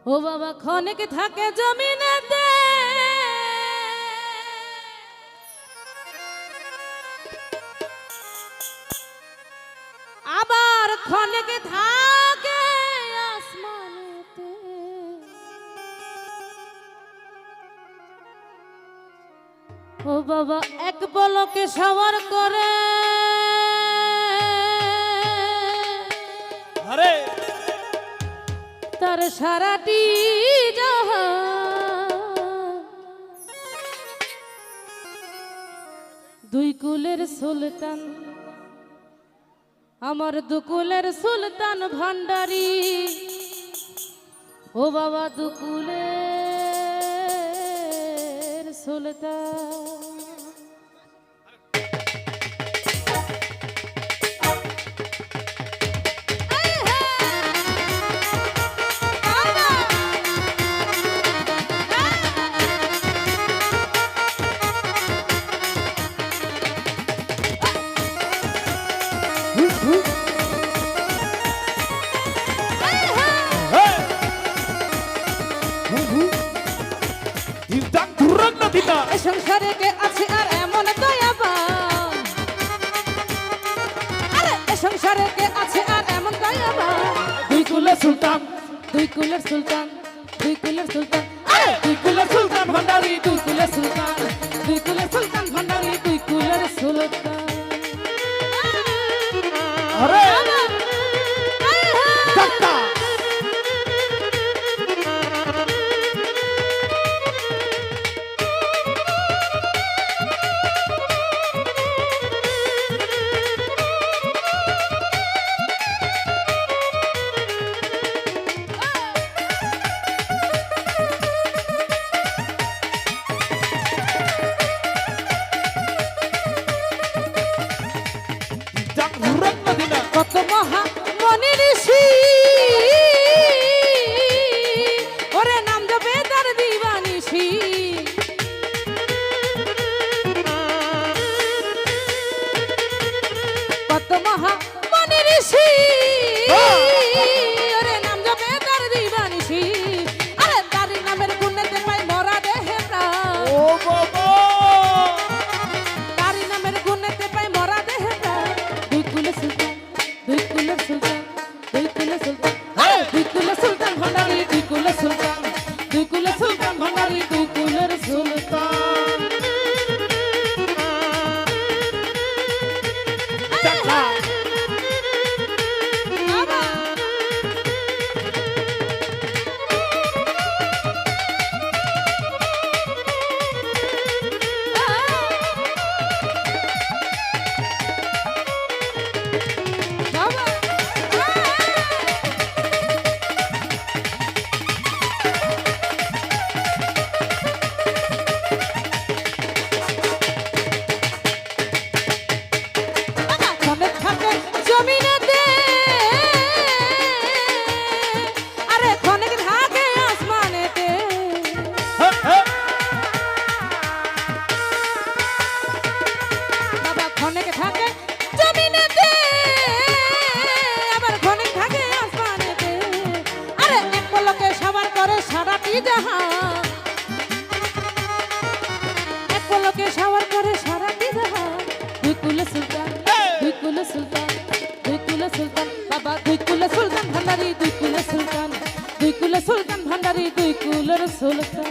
ও বাবা ক্ষণিক থাকে জমিনেতে, আবার ক্ষণিক থাকে আসমানেতে। ও বাবা এক পলকে সবার করে আরে তার সারাটি জাহান। দুই কুলের সুলতান আমার দুকুলের সুলতান ভান্ডারী। ও বাবা দুকুলের সুলতান। এ সংসারে কে আছে আর এমন দয়াবান, আরে এ সংসারে কে আছে আর এমন দয়াবান। দুই কুলের সুলতান, দুই কুলের সুলতান, দুই কুলের সুলতান, আরে দুই কুলের সুলতান ভান্ডারী, দুই কুলের সুলতান, দুই কুলের সুলতান ভান্ডারী, দুই কুলের সুলতান। আরে ডাক্তার কত মহা মনি ঋষি ওরে নাম জপে তার দিবানিশি। কত মহা মনি ঋষি ওরে নাম জপে তার দিবানিশি। আরে তারি নামের গুণেতে পাই মরা দেহে প্রাণ। ও বাবা তারি নামের গুণেতে পাই মরা দেহে প্রাণ। দুই কুলের সুলতান, দুই কুলের সুলতান, দুই কুলের সুলতান, দুই কুলের সুলতান ভান্ডারী, দুই কুলের সুলতান, দুই কুলের সুলতান ভান্ডারী, দুই কুলের সুলতান। ডাক্তার ক্ষণিক থাকে জমিনেতে, আরে ক্ষণিক থাকে আসমানেতে। বাবা ক্ষণিক থাকে জমিনেতে, আবার ক্ষণিক থাকে আসমানেতে। আরে এক পলকে সবার করে সারাটি জাহান। এক পলকে সবার করে সারাটি জাহান। দুই কুলের সুলতান, দুই কুলের সুলতান, দুই কুলের সুলতান, বাবা দুই কুলের সুলতান ভান্ডারী, দুই কুলের সুলতান, দুই কুলের সুলতান ভান্ডারী, দুই কুলের সুলতান।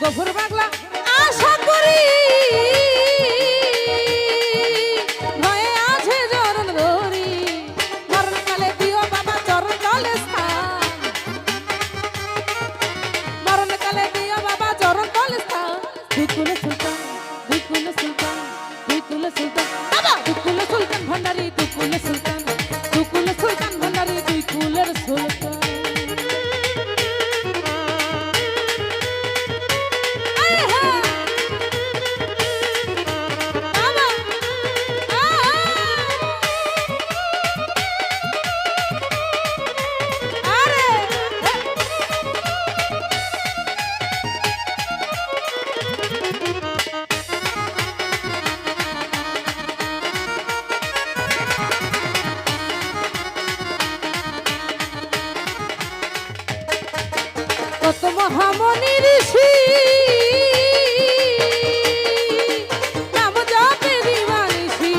গফুর পাগলা আশা করি ভয়ে আছে চরণ ধরি মরণকালে দিও বাবা চরণ তলে স্থান মরণকালে দিও বাবা চরণ তলে স্থান দুই কুলে সুলতান দুই কুলে সুলতান দুই কুলে সুলতান বাবা দুই কুলে সুলতান ভান্ডারি দুই কুলে সুলতান দুই কুলে সুলতান ভান্ডারি দুই কুলের সুলতান কত মহামণি ঋষি নাম জপে দিবানিশি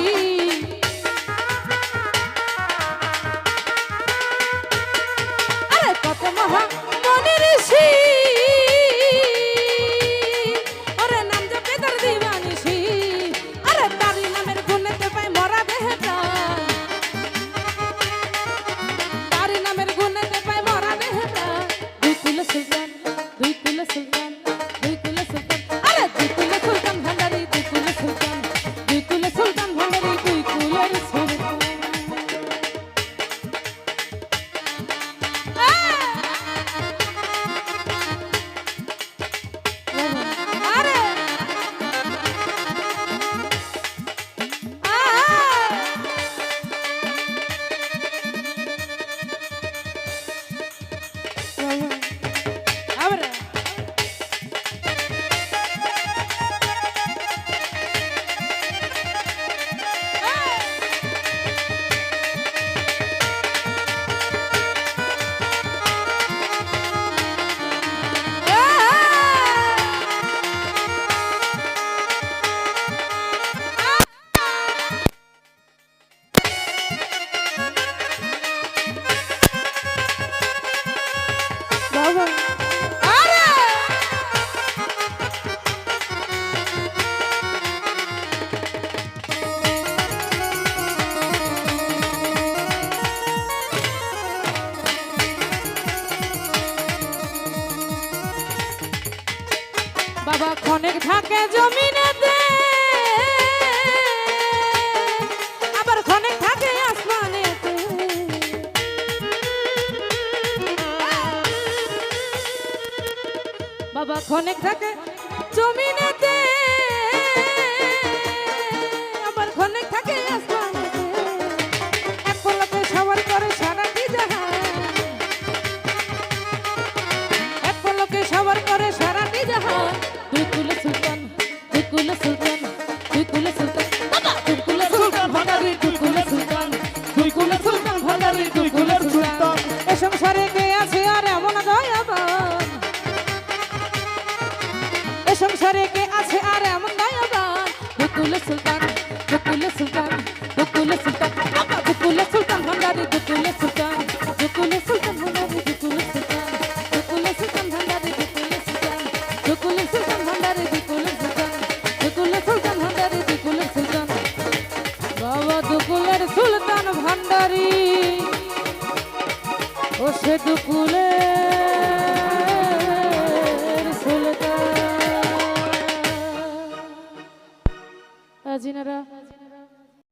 আরে কত মহামণি ঋষি ওরে নাম জপে তার দিবানিশি আরে তারি নামের গুণেতে পাই মরা দেহটা তারি নামের গুণেতে পাই মরা দেহটা দুই কুলে সুলতান দুই কুলে সুলতান দুই কুলে সুলতান আরে দুই কুলে সুলতান ভান্ডারি দুই কুলে সুলতান দুই কুলে সুলতান ভান্ডারি দুই কুলের সুলতান আরে আরে বাবা আরে বাবা ক্ষণিক থাকে জমিনেতে আবার ক্ষণিক থাকে আসমানেতে বাবা ক্ষণিক থাকে জমিনেতে আবার ক্ষণিক থাকে আসমানেতে এক পলকে সবার করে সারাটি জাহান এক পলকে সবার করে সারাটি জাহান দুই কুলে সুলতান দুই কুলে সুলতান দুই কুলে সুলতান বাবা দুই কুলে সুলতান ভান্ডারি দুই কুলে সুলতান দুই কুলে সুলতান ভান্ডারি দুই কুলে সুলতান এ সংসারে কে আছে আর এমন দয়াবান এ সংসারে কে আছে আর এমন দয়াবান দুই কুলে সুলতান দুই কুলে সুলতান দুই কুলে সুলতান বাবা দুই কুলে সুলতান ভান্ডারি দুই কুলে সুলতান দুই কুলে সুলতান ভান্ডারি দুই কুলে সুলতান দুই কুলে সুলতান ভান্ডারি দুই কুলে সুলতান দুই কুলে সুলতান ভান্ডারি দুই কুলে সুলতান দুই কুলে সুলতান ভান্ডারি দুই কুলে সুলতান বাবা দুই কুলের সুলতান ভান্ডারি ও সে দুই কুলের সুলতান আজিনারা